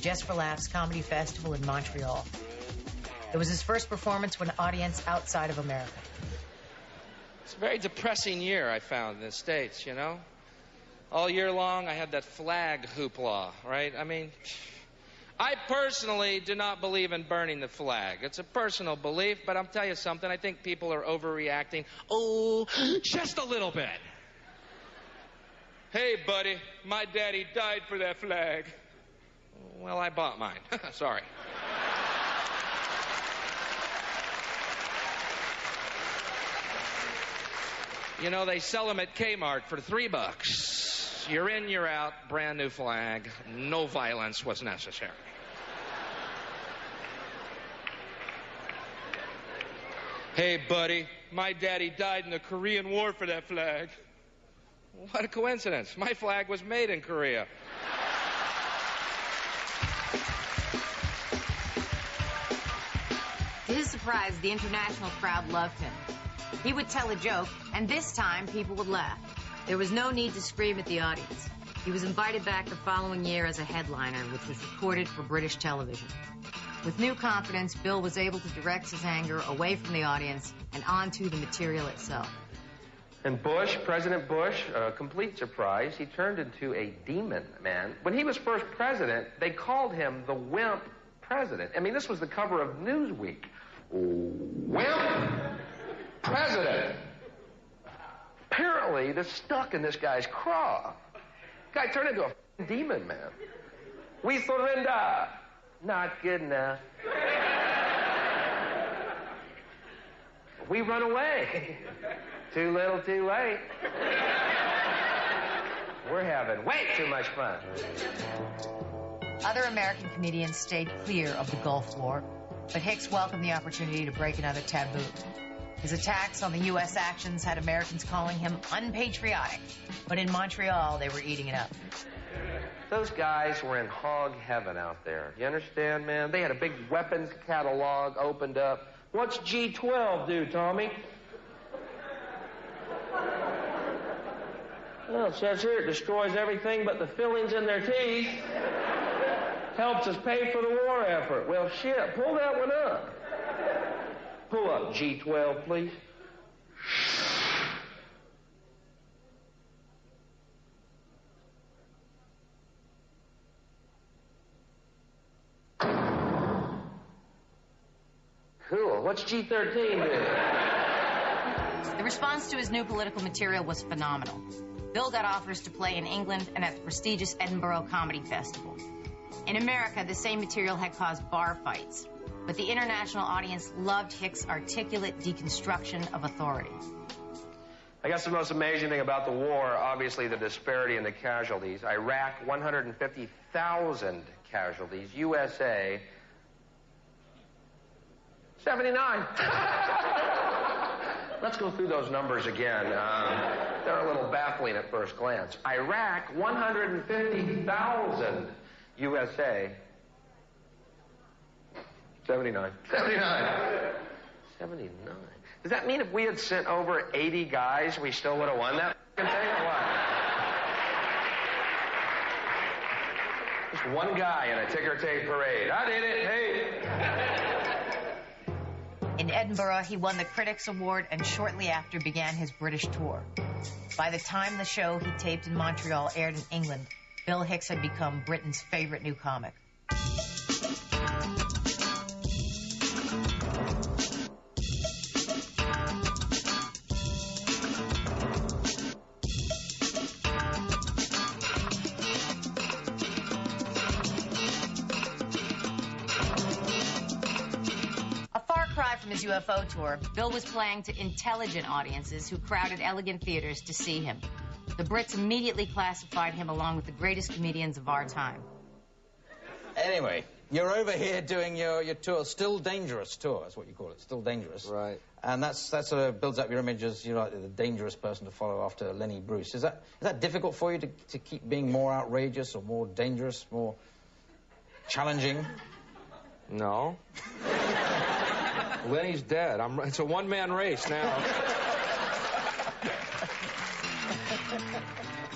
Just for Laughs Comedy Festival in Montreal. It was his first performance to an audience outside of America. It's a very depressing year, I found, in the States, you know? All year long, I had that flag hoopla, right? I mean, I personally do not believe in burning the flag. It's a personal belief, but I'll tell you something. I think people are overreacting. Oh, just a little bit. Hey, buddy, my daddy died for that flag. Well, I bought mine. Sorry. You know, they sell them at Kmart for $3. You're in, you're out, brand new flag. No violence was necessary. Hey, buddy, my daddy died in the Korean War for that flag. What a coincidence. My flag was made in Korea. To his surprise, the international crowd loved him. He would tell a joke, and this time people would laugh. There was no need to scream at the audience. He was invited back the following year as a headliner, which was recorded for British television. With new confidence, Bill was able to direct his anger away from the audience and onto the material itself. And Bush, President Bush, a complete surprise, he turned into a demon, man. When he was first president, they called him the wimp president. I mean, this was the cover of Newsweek. Wimp president. Apparently, this stuck in this guy's craw. Guy turned into a demon, man. We surrender. Not good enough. We run away. Too little, too late. We're having way too much fun. Other American comedians stayed clear of the Gulf War, but Hicks welcomed the opportunity to break another taboo. His attacks on the U.S. actions had Americans calling him unpatriotic, but in Montreal, they were eating it up. Those guys were in hog heaven out there. You understand, man? They had a big weapons catalog opened up. What's G12 do, Tommy? Well, it says here it destroys everything but the fillings in their teeth. Helps us pay for the war effort. Well, shit, pull that one up. Pull up G12, please. Cool. What's G13 do? The response to his new political material was phenomenal. Bill got offers to play in England and at the prestigious Edinburgh Comedy Festival. In America, the same material had caused bar fights, but the international audience loved Hicks' articulate deconstruction of authority. I guess the most amazing thing about the war, obviously the disparity in the casualties. Iraq, 150,000 casualties. USA, 79. Let's go through those numbers again. They're a little baffling at first glance. Iraq, 150,000. USA, 79. 79. 79. Does that mean if we had sent over 80 guys, we still would have won that thing or what? Just one guy in a ticker tape parade. I did it, hey. In Edinburgh, he won the Critics' Award and shortly after began his British tour. By the time the show he taped in Montreal aired in England, Bill Hicks had become Britain's favorite new comic. A far cry from his UFO tour, Bill was playing to intelligent audiences who crowded elegant theaters to see him. The Brits immediately classified him along with the greatest comedians of our time. Anyway, you're over here doing your tour, Still Dangerous tour, that's what you call it, Still Dangerous. Right. And that sort of builds up your image as you're like the dangerous person to follow after Lenny Bruce. Is that difficult for you to keep being more outrageous or more dangerous, more challenging? No. Lenny's dead. It's a one-man race now.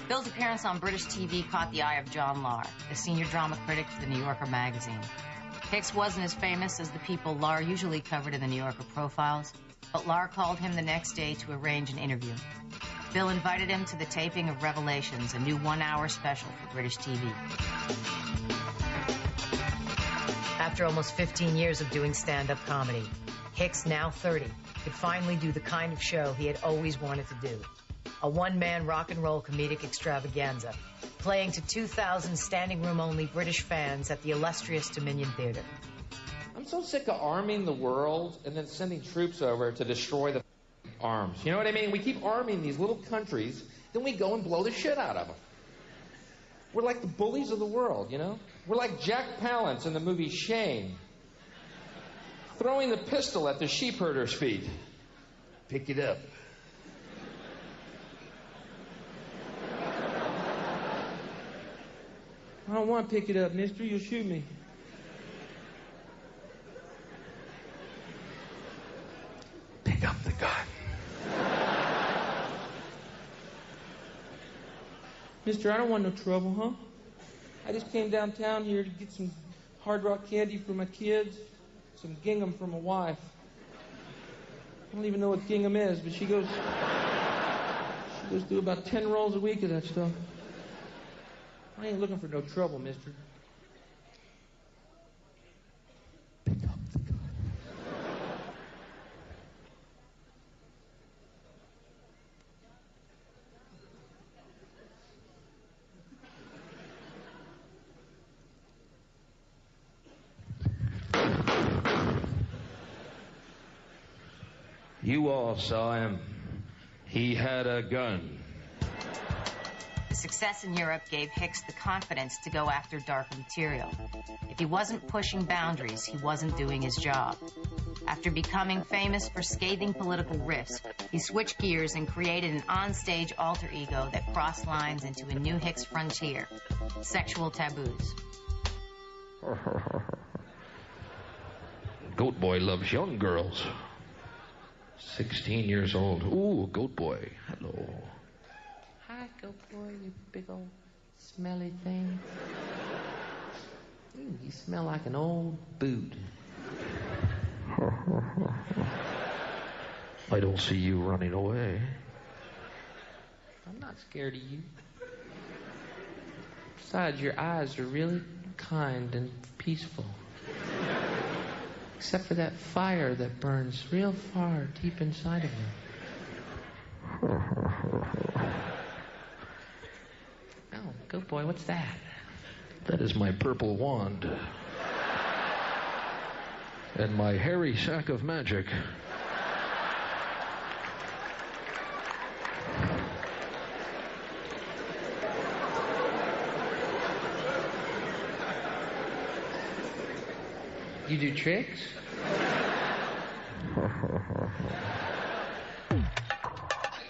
Bill's appearance on British TV caught the eye of John Lahr, the senior drama critic for the New Yorker magazine. Hicks wasn't as famous as the people Lahr usually covered in the New Yorker profiles, but Lahr called him the next day to arrange an interview. Bill invited him to the taping of Revelations, a new one-hour special for British TV. After almost 15 years of doing stand-up comedy, Hicks, now 30, could finally do the kind of show he had always wanted to do. A one-man rock and roll comedic extravaganza, playing to 2,000 standing room only British fans at the illustrious Dominion Theatre. I'm so sick of arming the world and then sending troops over to destroy the arms. You know what I mean? We keep arming these little countries, then we go and blow the shit out of them. We're like the bullies of the world, you know? We're like Jack Palance in the movie Shane, throwing the pistol at the sheepherder's feet. Pick it up. I don't want to pick it up, mister. You'll shoot me. Pick up the gun. Mister, I don't want no trouble, huh? I just came downtown here to get some Hard Rock candy for my kids, some gingham for my wife. I don't even know what gingham is, but she goes through about 10 rolls a week of that stuff. I ain't looking for no trouble, mister. Pick up the gun. You all saw him. He had a gun. The success in Europe gave Hicks the confidence to go after dark material. If he wasn't pushing boundaries, he wasn't doing his job. After becoming famous for scathing political riffs, he switched gears and created an onstage alter ego that crossed lines into a new Hicks frontier, sexual taboos. Goat Boy loves young girls. 16 years old. Ooh, Goat Boy. Hello. Hi, Goat Boy, you big old smelly thing. Ooh, you smell like an old boot. I don't see you running away. I'm not scared of you. Besides, your eyes are really kind and peaceful. Except for that fire that burns real far deep inside of you. Oh, Goat Boy, what's that? That is my purple wand. And my hairy sack of magic. You do tricks? I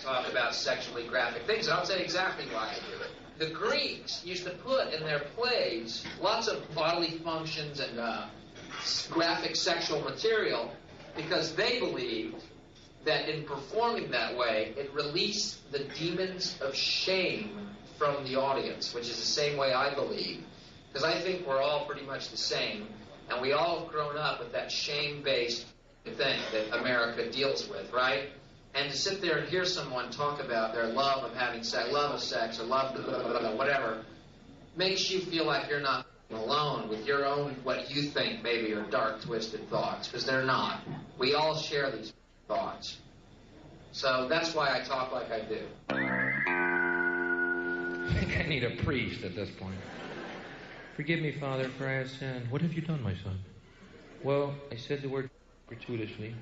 talk about sexually graphic things, and I'll tell you exactly why I do it. The Greeks used to put in their plays lots of bodily functions and graphic sexual material because they believed that in performing that way, it released the demons of shame from the audience, which is the same way I believe, because I think we're all pretty much the same. And we all have grown up with that shame-based thing that America deals with, right? And to sit there and hear someone talk about their love of having sex, love of sex, or love of whatever, makes you feel like you're not alone with your own, what you think maybe are dark, twisted thoughts, because they're not. We all share these thoughts. So that's why I talk like I do. I think I need a priest at this point. Forgive me, Father, for I have sinned. What have you done, my son? Well, I said the word gratuitously.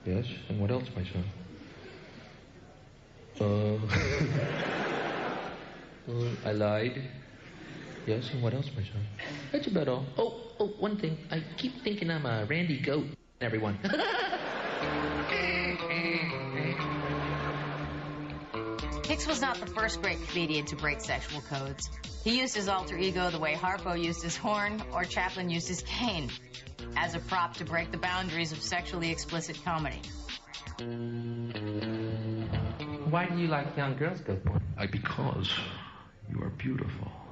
Yes, and what else, my son? I lied. Yes, and what else, my son? That's about all. Oh, one thing. I keep thinking I'm a Randy Goat, everyone. Hicks was not the first great comedian to break sexual codes. He used his alter ego the way Harpo used his horn or Chaplin used his cane, as a prop to break the boundaries of sexually explicit comedy. why do you like young girls, Goat Boy? Because you are beautiful.